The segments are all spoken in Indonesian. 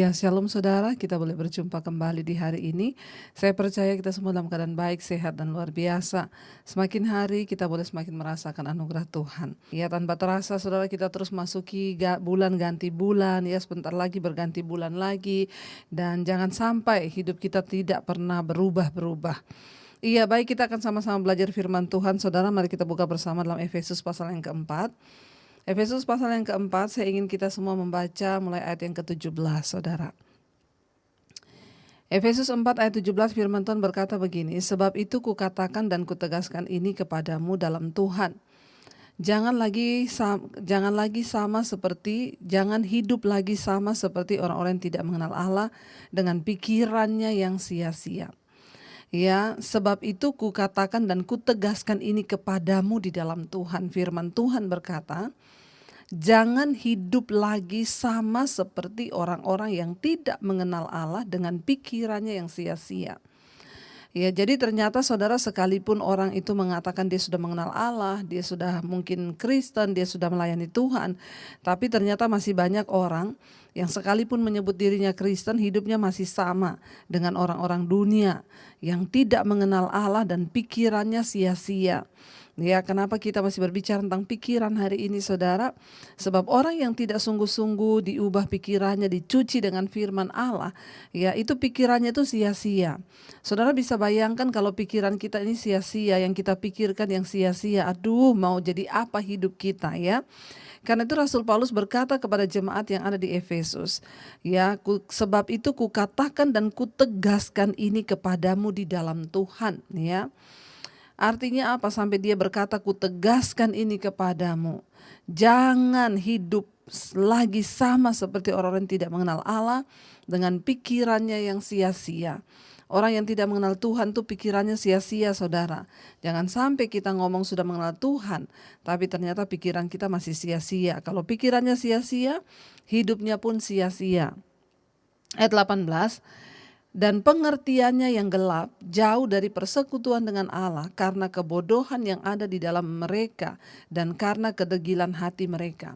Ya, shalom saudara, kita boleh berjumpa kembali di hari ini. Saya percaya kita semua dalam keadaan baik, sehat, dan luar biasa. Semakin hari kita boleh semakin merasakan anugerah Tuhan. Ya, tanpa terasa saudara, kita terus masuki bulan ganti bulan, ya sebentar lagi berganti bulan lagi. Dan jangan sampai hidup kita tidak pernah berubah-berubah. Iya, baik, kita akan sama-sama belajar firman Tuhan. Saudara, mari kita buka bersama dalam Efesus pasal yang keempat. Efesus pasal yang keempat, saya ingin kita semua membaca mulai ayat yang ke-17, saudara. Efesus 4 ayat 17 firman Tuhan berkata begini, sebab itu kukatakan dan kutegaskan ini kepadamu dalam Tuhan. Jangan hidup lagi sama seperti orang-orang yang tidak mengenal Allah dengan pikirannya yang sia-sia. Ya, sebab itu kukatakan dan kutegaskan ini kepadamu di dalam Tuhan. Firman Tuhan berkata, jangan hidup lagi sama seperti orang-orang yang tidak mengenal Allah dengan pikirannya yang sia-sia. Ya, jadi ternyata saudara, sekalipun orang itu mengatakan dia sudah mengenal Allah, dia sudah mungkin Kristen, dia sudah melayani Tuhan, tapi ternyata masih banyak orang yang sekalipun menyebut dirinya Kristen, hidupnya masih sama dengan orang-orang dunia yang tidak mengenal Allah dan pikirannya sia-sia. Ya, kenapa kita masih berbicara tentang pikiran hari ini, saudara? Sebab orang yang tidak sungguh-sungguh diubah pikirannya, dicuci dengan firman Allah, ya itu pikirannya itu sia-sia. Saudara bisa bayangkan kalau pikiran kita ini sia-sia, yang kita pikirkan yang sia-sia, aduh mau jadi apa hidup kita, ya? Karena itu Rasul Paulus berkata kepada jemaat yang ada di Efesus, ya, sebab itu kukatakan dan kutegaskan ini kepadamu di dalam Tuhan, ya. Artinya apa? Sampai dia berkata, kutegaskan ini kepadamu. Jangan hidup lagi sama seperti orang-orang yang tidak mengenal Allah dengan pikirannya yang sia-sia. Orang yang tidak mengenal Tuhan tuh pikirannya sia-sia, saudara. Jangan sampai kita ngomong sudah mengenal Tuhan, tapi ternyata pikiran kita masih sia-sia. Kalau pikirannya sia-sia, hidupnya pun sia-sia. Ayat 18, dan pengertiannya yang gelap jauh dari persekutuan dengan Allah karena kebodohan yang ada di dalam mereka dan karena kedegilan hati mereka.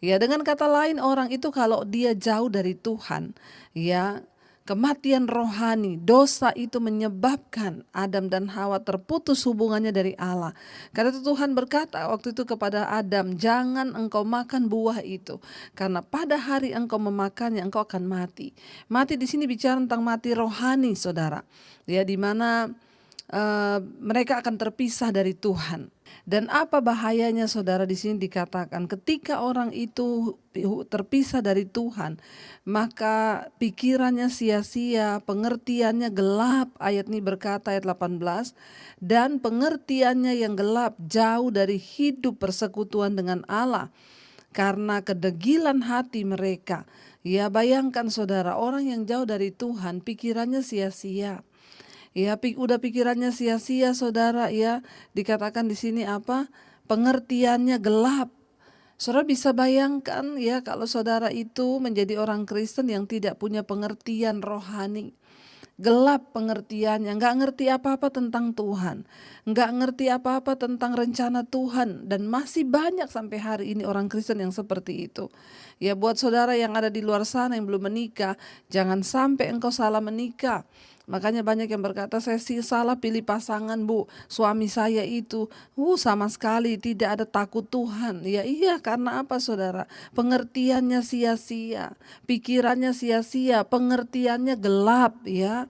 Ya, dengan kata lain, orang itu kalau dia jauh dari Tuhan, ya, kematian rohani, dosa itu menyebabkan Adam dan Hawa terputus hubungannya dari Allah. Karena itu Tuhan berkata waktu itu kepada Adam, jangan engkau makan buah itu, karena pada hari engkau memakannya engkau akan mati. Mati di sini bicara tentang mati rohani, saudara. Ya, di mana mereka akan terpisah dari Tuhan. Dan apa bahayanya, saudara? Di sini dikatakan ketika orang itu terpisah dari Tuhan, maka pikirannya sia-sia, pengertiannya gelap. Ayat ini berkata, ayat 18, dan pengertiannya yang gelap jauh dari hidup persekutuan dengan Allah karena kedegilan hati mereka. Ya, bayangkan saudara, orang yang jauh dari Tuhan pikirannya sia-sia. Ya, udah pikirannya sia-sia, saudara, ya. Dikatakan di sini apa? Pengertiannya gelap. Saudara bisa bayangkan, ya, kalau saudara itu menjadi orang Kristen yang tidak punya pengertian rohani. Gelap pengertiannya, nggak ngerti apa-apa tentang Tuhan, nggak ngerti apa-apa tentang rencana Tuhan. Dan masih banyak sampai hari ini orang Kristen yang seperti itu. Ya, buat saudara yang ada di luar sana yang belum menikah, jangan sampai engkau salah menikah. Makanya banyak yang berkata, saya sih salah pilih pasangan, Bu. Suami saya itu sama sekali tidak ada takut Tuhan. Ya iya, karena apa, saudara? Pengertiannya sia-sia, pikirannya sia-sia, pengertiannya gelap, ya.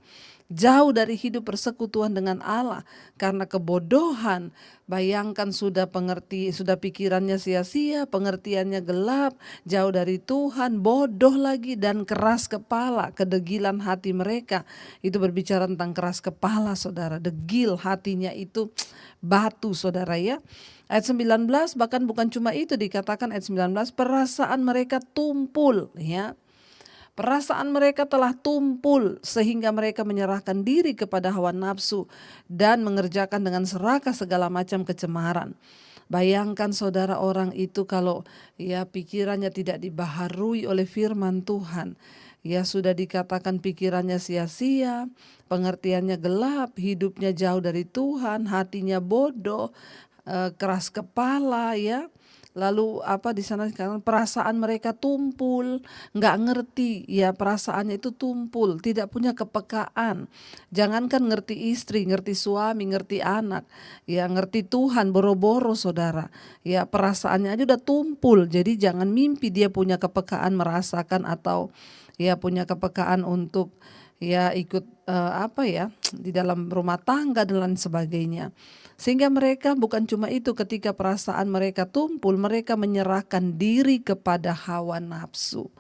Jauh dari hidup persekutuan dengan Allah karena kebodohan. Bayangkan sudah pikirannya sia-sia, pengertiannya gelap, jauh dari Tuhan, bodoh lagi dan keras kepala, kedegilan hati mereka. Itu berbicara tentang keras kepala, saudara. Degil hatinya itu batu, saudara, ya. Ayat 19, bahkan bukan cuma itu, dikatakan ayat 19, perasaan mereka tumpul, ya. Perasaan mereka telah tumpul sehingga mereka menyerahkan diri kepada hawa nafsu dan mengerjakan dengan serakah segala macam kecemaran. Bayangkan saudara, orang itu kalau ya pikirannya tidak dibaharui oleh firman Tuhan, ya sudah dikatakan pikirannya sia-sia, pengertiannya gelap, hidupnya jauh dari Tuhan, hatinya bodoh, keras kepala, ya. Lalu apa di sana sekarang perasaan mereka tumpul, nggak ngerti ya perasaannya itu tumpul, tidak punya kepekaan. Jangankan ngerti istri, ngerti suami, ngerti anak, ya ngerti Tuhan boro-boro saudara. Ya perasaannya aja udah tumpul. Jadi jangan mimpi dia punya kepekaan merasakan atau ya punya kepekaan untuk ya ikut apa ya di dalam rumah tangga dan lain sebagainya. Sehingga mereka bukan cuma itu, ketika perasaan mereka tumpul, mereka menyerahkan diri kepada hawa nafsu.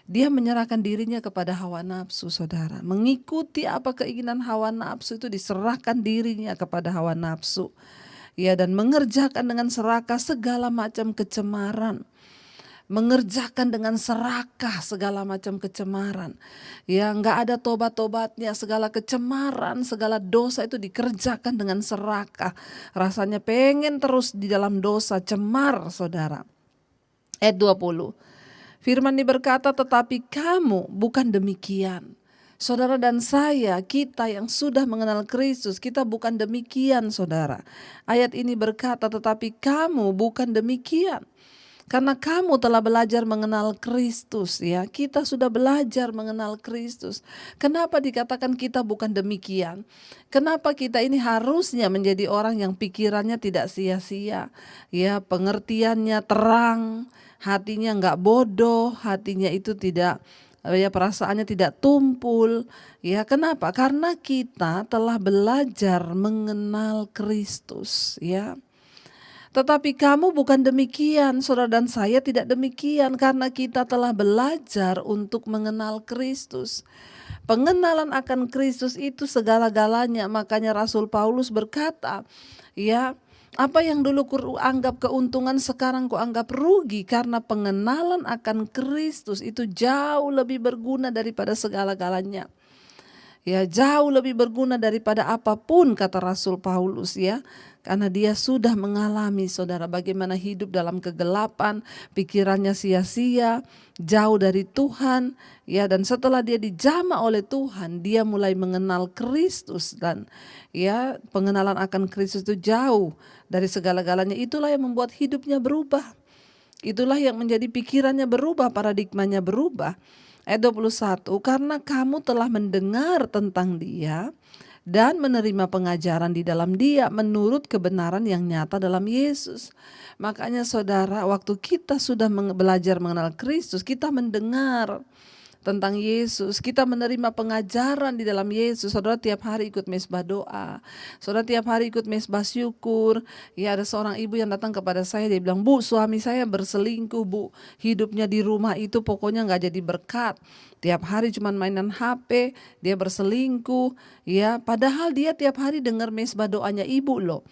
Dia menyerahkan dirinya kepada hawa nafsu, saudara. Mengikuti apa keinginan hawa nafsu itu, diserahkan dirinya kepada hawa nafsu. Ya, dan mengerjakan dengan serakah segala macam kecemaran. Mengerjakan dengan serakah segala macam kecemaran. Ya, nggak ada tobat-tobatnya, segala kecemaran, segala dosa itu dikerjakan dengan serakah. Rasanya pengen terus di dalam dosa, cemar saudara. Ayat 20. Firman ini berkata, tetapi kamu bukan demikian. Saudara dan saya, kita yang sudah mengenal Kristus, kita bukan demikian saudara. Ayat ini berkata, tetapi kamu bukan demikian. Karena kamu telah belajar mengenal Kristus ya. Kita sudah belajar mengenal Kristus. Kenapa dikatakan kita bukan demikian? Kenapa kita ini harusnya menjadi orang yang pikirannya tidak sia-sia? Ya, pengertiannya terang, hatinya enggak bodoh, hatinya itu tidak ya perasaannya tidak tumpul. Ya, kenapa? Karena kita telah belajar mengenal Kristus ya. Tetapi kamu bukan demikian, saudara dan saya tidak demikian, karena kita telah belajar untuk mengenal Kristus. Pengenalan akan Kristus itu segala-galanya, makanya Rasul Paulus berkata, ya, apa yang dulu ku anggap keuntungan sekarang ku anggap rugi, karena pengenalan akan Kristus itu jauh lebih berguna daripada segala-galanya. Ya, jauh lebih berguna daripada apapun, kata Rasul Paulus ya. Karena dia sudah mengalami saudara bagaimana hidup dalam kegelapan, pikirannya sia-sia, jauh dari Tuhan ya, dan setelah dia dijamah oleh Tuhan, dia mulai mengenal Kristus, dan ya pengenalan akan Kristus itu jauh dari segala-galanya. Itulah yang membuat hidupnya berubah. Itulah yang menjadi pikirannya berubah, paradigmanya berubah. Ayat 21, karena kamu telah mendengar tentang dia dan menerima pengajaran di dalam dia menurut kebenaran yang nyata dalam Yesus. Makanya saudara, waktu kita sudah belajar mengenal Kristus, kita mendengar tentang Yesus, kita menerima pengajaran di dalam Yesus. Saudara tiap hari ikut mesbah doa, saudara tiap hari ikut mesbah syukur. Ya, ada seorang ibu yang datang kepada saya, dia bilang, Bu, suami saya berselingkuh Bu, hidupnya di rumah itu pokoknya gak jadi berkat, tiap hari cuma mainan HP, dia berselingkuh. Ya, padahal dia tiap hari dengar mesbah doanya ibu loh.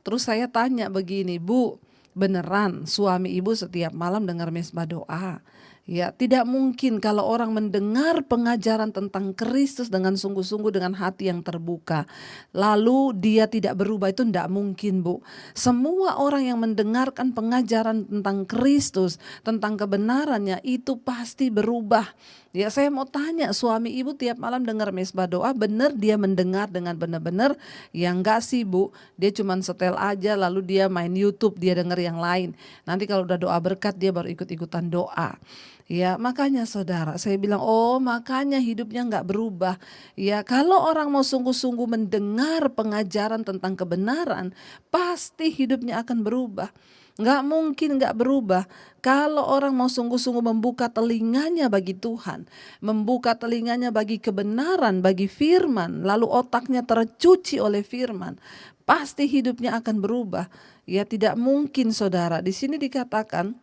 Terus saya tanya begini, Bu, beneran suami ibu setiap malam dengar mesbah doa? Ya, tidak mungkin kalau orang mendengar pengajaran tentang Kristus dengan sungguh-sungguh, dengan hati yang terbuka, lalu dia tidak berubah, itu tidak mungkin Bu. Semua orang yang mendengarkan pengajaran tentang Kristus, tentang kebenarannya, itu pasti berubah. Ya, saya mau tanya, suami ibu tiap malam dengar mesbah doa, benar dia mendengar dengan benar-benar? Ya enggak sih Bu, dia cuma setel aja lalu dia main YouTube, dia dengar yang lain. Nanti kalau udah doa berkat dia baru ikut-ikutan doa. Ya, makanya saudara, saya bilang, oh makanya hidupnya enggak berubah. Ya, kalau orang mau sungguh-sungguh mendengar pengajaran tentang kebenaran, pasti hidupnya akan berubah. Nggak mungkin nggak berubah. Kalau orang mau sungguh-sungguh membuka telinganya bagi Tuhan, membuka telinganya bagi kebenaran, bagi firman, lalu otaknya tercuci oleh firman, pasti hidupnya akan berubah. Ya, tidak mungkin saudara. Di sini dikatakan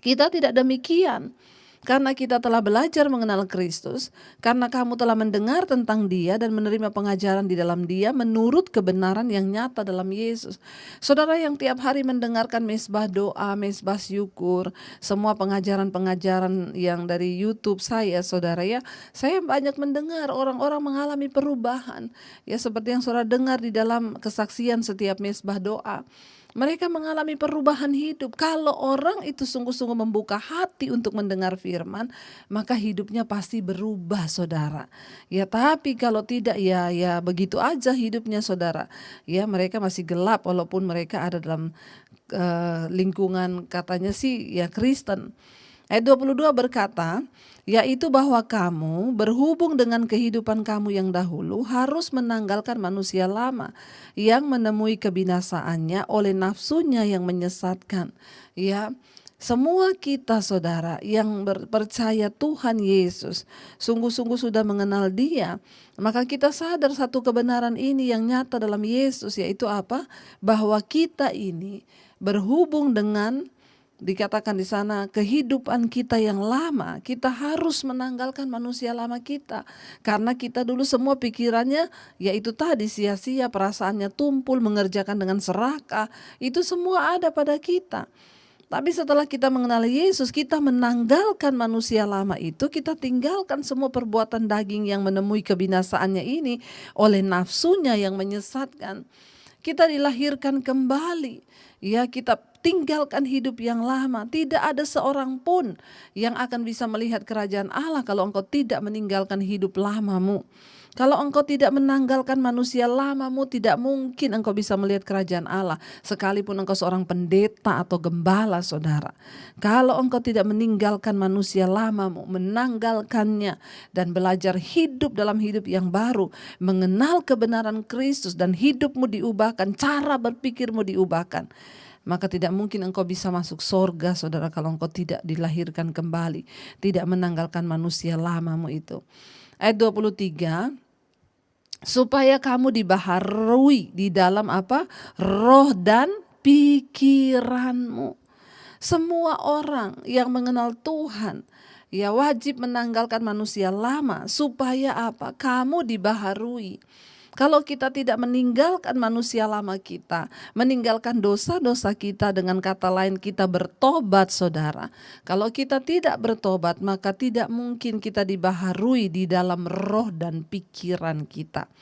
kita tidak demikian. Karena kita telah belajar mengenal Kristus, karena kamu telah mendengar tentang dia dan menerima pengajaran di dalam dia menurut kebenaran yang nyata dalam Yesus. Saudara yang tiap hari mendengarkan mesbah doa, mesbah syukur, semua pengajaran-pengajaran yang dari YouTube saya, saudara ya, saya banyak mendengar orang-orang mengalami perubahan. Ya, seperti yang saudara dengar di dalam kesaksian setiap mesbah doa. Mereka mengalami perubahan hidup. Kalau orang itu sungguh-sungguh membuka hati untuk mendengar firman, maka hidupnya pasti berubah saudara. Ya, tapi kalau tidak ya begitu aja hidupnya saudara. Ya, mereka masih gelap walaupun mereka ada dalam lingkungan katanya sih ya Kristen. Ayat 22 berkata, yaitu bahwa kamu berhubung dengan kehidupan kamu yang dahulu harus menanggalkan manusia lama yang menemui kebinasaannya oleh nafsunya yang menyesatkan. Ya, semua kita saudara yang percaya Tuhan Yesus, sungguh-sungguh sudah mengenal Dia, maka kita sadar satu kebenaran ini yang nyata dalam Yesus, yaitu apa? Bahwa kita ini berhubung dengan, dikatakan di sana, kehidupan kita yang lama. Kita harus menanggalkan manusia lama kita. Karena kita dulu semua pikirannya yaitu tadi sia-sia, perasaannya tumpul, mengerjakan dengan serakah. Itu semua ada pada kita. Tapi setelah kita mengenal Yesus, kita menanggalkan manusia lama itu, kita tinggalkan semua perbuatan daging yang menemui kebinasaannya ini oleh nafsunya yang menyesatkan. Kita dilahirkan kembali. Ya, kita tinggalkan hidup yang lama. Tidak ada seorang pun yang akan bisa melihat kerajaan Allah kalau engkau tidak meninggalkan hidup lamamu. Kalau engkau tidak menanggalkan manusia lamamu, tidak mungkin engkau bisa melihat kerajaan Allah. Sekalipun engkau seorang pendeta atau gembala, saudara. Kalau engkau tidak meninggalkan manusia lamamu, menanggalkannya dan belajar hidup dalam hidup yang baru, mengenal kebenaran Kristus dan hidupmu diubahkan, cara berpikirmu diubahkan, maka tidak mungkin engkau bisa masuk sorga, saudara, kalau engkau tidak dilahirkan kembali, tidak menanggalkan manusia lamamu itu. Ayat 23, supaya kamu dibaharui di dalam apa? Roh dan pikiranmu. Semua orang yang mengenal Tuhan ya wajib menanggalkan manusia lama supaya apa? Kamu dibaharui. Kalau kita tidak meninggalkan manusia lama kita, meninggalkan dosa-dosa kita, dengan kata lain kita bertobat, saudara. Kalau kita tidak bertobat, maka tidak mungkin kita dibaharui di dalam roh dan pikiran kita.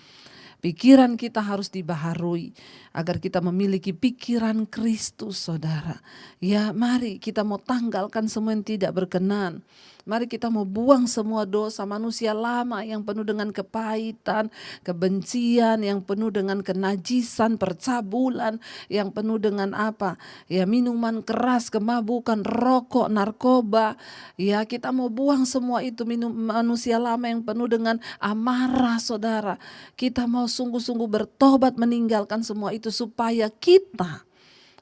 Pikiran kita harus dibaharui agar kita memiliki pikiran Kristus, saudara. Ya, mari kita mau tanggalkan semua yang tidak berkenan. Mari kita mau buang semua dosa manusia lama yang penuh dengan kepahitan, kebencian, yang penuh dengan kenajisan, percabulan, yang penuh dengan apa? Ya, minuman keras, kemabukan, rokok, narkoba. Ya, kita mau buang semua itu, manusia lama yang penuh dengan amarah, saudara. Kita mau sungguh-sungguh bertobat meninggalkan semua itu supaya kita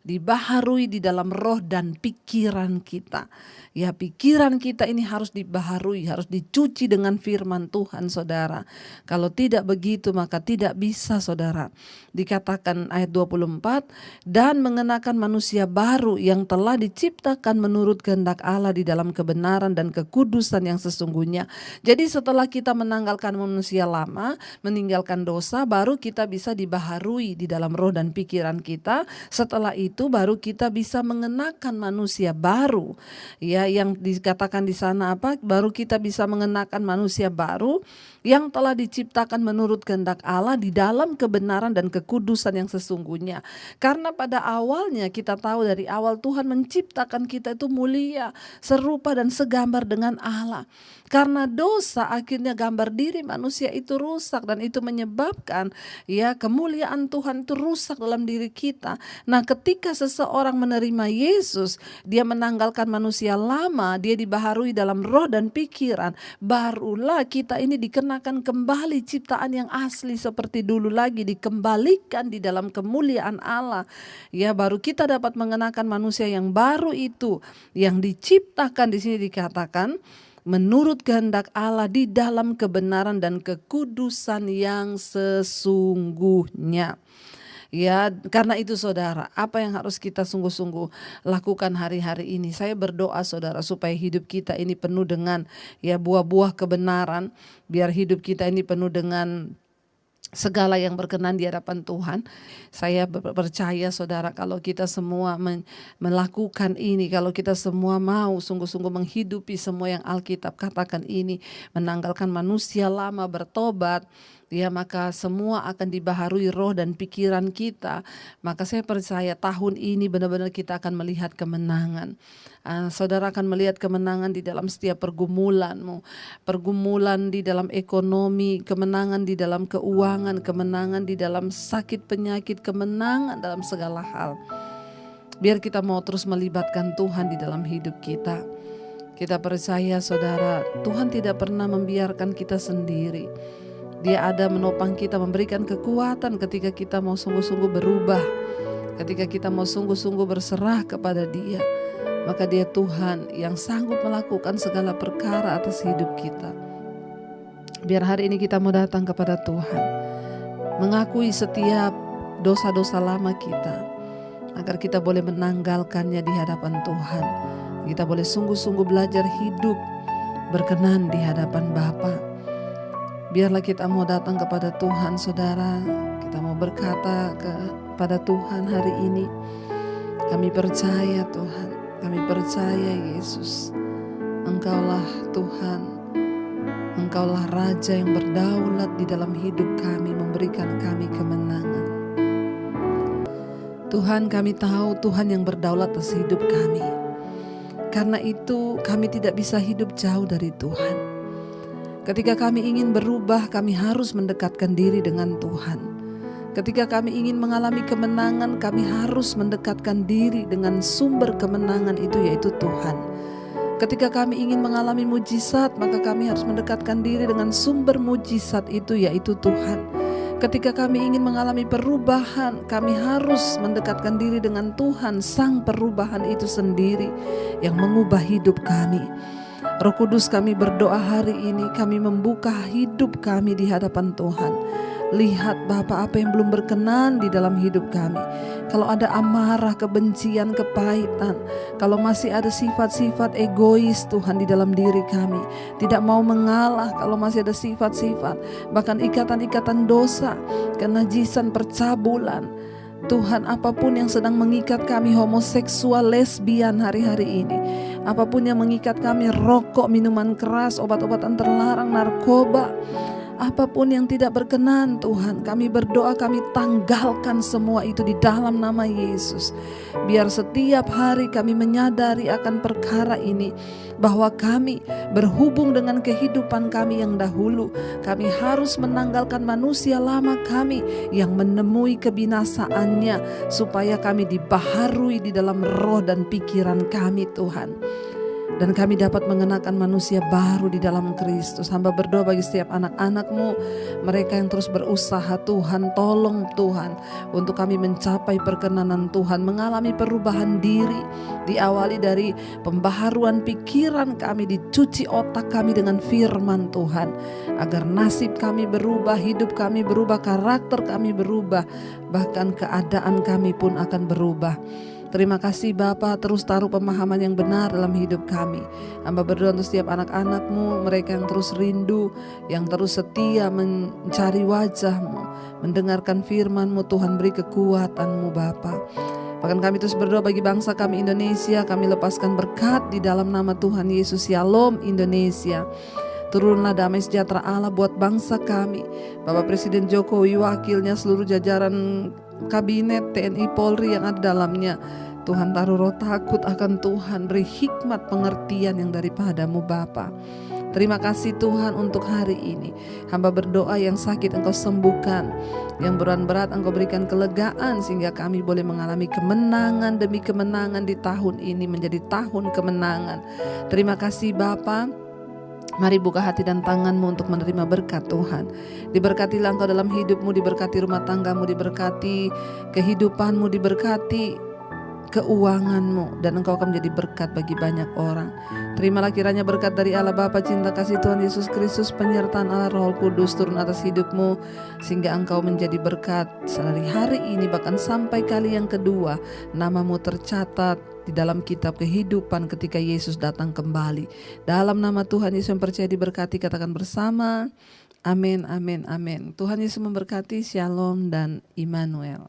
dibaharui di dalam roh dan pikiran kita. Ya, pikiran kita ini harus dibaharui, harus dicuci dengan firman Tuhan, saudara. Kalau tidak begitu maka tidak bisa, saudara. Dikatakan ayat 24, dan mengenakan manusia baru yang telah diciptakan menurut kehendak Allah di dalam kebenaran dan kekudusan yang sesungguhnya. Jadi setelah kita menanggalkan manusia lama, meninggalkan dosa, baru kita bisa dibaharui di dalam roh dan pikiran kita. Setelah itu baru kita bisa mengenakan manusia baru. Ya, yang dikatakan di sana apa? Baru kita bisa mengenakan manusia baru yang telah diciptakan menurut kehendak Allah di dalam kebenaran dan kekudusan yang sesungguhnya. Karena pada awalnya kita tahu dari awal Tuhan menciptakan kita itu mulia, serupa dan segambar dengan Allah. Karena dosa akhirnya gambar diri manusia itu rusak, dan itu menyebabkan ya kemuliaan Tuhan itu rusak dalam diri kita. Nah, ketika seseorang menerima Yesus, dia menanggalkan manusia lama, dia dibaharui dalam roh dan pikiran, barulah kita ini dikenakan kembali ciptaan yang asli seperti dulu lagi, dikembalikan di dalam kemuliaan Allah. Ya, baru kita dapat mengenakan manusia yang baru itu, yang diciptakan di sini dikatakan menurut kehendak Allah di dalam kebenaran dan kekudusan yang sesungguhnya. Ya, karena itu saudara, apa yang harus kita sungguh-sungguh lakukan hari-hari ini? Saya berdoa, saudara, supaya hidup kita ini penuh dengan ya buah-buah kebenaran, biar hidup kita ini penuh dengan segala yang berkenan di hadapan Tuhan. Saya percaya, saudara, kalau kita semua melakukan ini, kalau kita semua mau sungguh-sungguh menghidupi semua yang Alkitab katakan ini, menanggalkan manusia lama, bertobat, ya, maka semua akan dibaharui roh dan pikiran kita. Maka saya percaya tahun ini benar-benar kita akan melihat kemenangan. Saudara akan melihat kemenangan di dalam setiap pergumulanmu, pergumulan di dalam ekonomi, kemenangan di dalam keuangan, kemenangan di dalam sakit penyakit, kemenangan dalam segala hal. Biar kita mau terus melibatkan Tuhan di dalam hidup kita. Kita percaya saudara, Tuhan tidak pernah membiarkan kita sendiri. Dia ada menopang kita, memberikan kekuatan ketika kita mau sungguh-sungguh berubah. Ketika kita mau sungguh-sungguh berserah kepada Dia. Maka Dia Tuhan yang sanggup melakukan segala perkara atas hidup kita. Biar hari ini kita mau datang kepada Tuhan, mengakui setiap dosa-dosa lama kita, agar kita boleh menanggalkannya di hadapan Tuhan. Kita boleh sungguh-sungguh belajar hidup berkenan di hadapan Bapa. Biarlah kita mau datang kepada Tuhan saudara. Kita mau berkata kepada Tuhan hari ini, kami percaya Tuhan, kami percaya Yesus, Engkaulah Tuhan, Engkaulah Raja yang berdaulat di dalam hidup kami, memberikan kami kemenangan. Tuhan, kami tahu Tuhan yang berdaulat atas hidup kami. Karena itu kami tidak bisa hidup jauh dari Tuhan. Ketika kami ingin berubah, kami harus mendekatkan diri dengan Tuhan. Ketika kami ingin mengalami kemenangan, kami harus mendekatkan diri dengan sumber kemenangan itu, yaitu Tuhan. Ketika kami ingin mengalami mujizat, maka kami harus mendekatkan diri dengan sumber mujizat itu, yaitu Tuhan. Ketika kami ingin mengalami perubahan, kami harus mendekatkan diri dengan Tuhan, Sang Perubahan itu sendiri yang mengubah hidup kami. Roh Kudus, kami berdoa hari ini, kami membuka hidup kami di hadapan Tuhan. Lihat Bapa, apa yang belum berkenan di dalam hidup kami. Kalau ada amarah, kebencian, kepahitan, kalau masih ada sifat-sifat egois Tuhan di dalam diri kami, tidak mau mengalah, kalau masih ada sifat-sifat, bahkan ikatan-ikatan dosa, kenajisan, percabulan, Tuhan, apapun yang sedang mengikat kami, homoseksual, lesbian hari-hari ini, apapun yang mengikat kami, rokok, minuman keras, obat-obatan terlarang, narkoba, apapun yang tidak berkenan Tuhan, kami berdoa, kami tanggalkan semua itu di dalam nama Yesus. Biar setiap hari kami menyadari akan perkara ini, bahwa kami berhubung dengan kehidupan kami yang dahulu. Kami harus menanggalkan manusia lama kami yang menemui kebinasaannya, supaya kami dibaharui di dalam roh dan pikiran kami Tuhan. Dan kami dapat mengenakan manusia baru di dalam Kristus. Hamba berdoa bagi setiap anak-anak-Mu, mereka yang terus berusaha Tuhan, tolong Tuhan, untuk kami mencapai perkenanan Tuhan, mengalami perubahan diri, diawali dari pembaharuan pikiran kami, dicuci otak kami dengan firman Tuhan, agar nasib kami berubah, hidup kami berubah, karakter kami berubah, bahkan keadaan kami pun akan berubah. Terima kasih Bapa, terus taruh pemahaman yang benar dalam hidup kami. Hamba berdoa untuk setiap anak-anak-Mu, mereka yang terus rindu, yang terus setia mencari wajah-Mu, mendengarkan firman-Mu. Tuhan, beri kekuatan-Mu Bapa. Bahkan kami terus berdoa bagi bangsa kami Indonesia, kami lepaskan berkat di dalam nama Tuhan Yesus. Shalom Indonesia. Turunlah damai sejahtera Allah buat bangsa kami. Bapak Presiden Jokowi, wakilnya, seluruh jajaran kabinet, TNI, Polri yang ada dalamnya. Tuhan, taruh roh takut akan Tuhan, beri hikmat pengertian yang daripada-Mu Bapa. Terima kasih Tuhan untuk hari ini. Hamba berdoa yang sakit Engkau sembuhkan, yang berat Engkau berikan kelegaan, sehingga kami boleh mengalami kemenangan demi kemenangan di tahun ini, menjadi tahun kemenangan. Terima kasih Bapa. Mari buka hati dan tanganmu untuk menerima berkat Tuhan. Diberkatilah engkau dalam hidupmu, diberkati rumah tanggamu, diberkati kehidupanmu, diberkati keuanganmu, dan engkau akan menjadi berkat bagi banyak orang. Terimalah kiranya berkat dari Allah Bapa, cinta kasih Tuhan Yesus Kristus, penyertaan Allah Roh Kudus turun atas hidupmu, sehingga engkau menjadi berkat dari hari ini bahkan sampai kali yang kedua. Namamu tercatat di dalam kitab kehidupan ketika Yesus datang kembali. Dalam nama Tuhan Yesus yang percaya diberkati, katakan bersama, amin, amin, amin. Tuhan Yesus memberkati. Shalom dan Immanuel.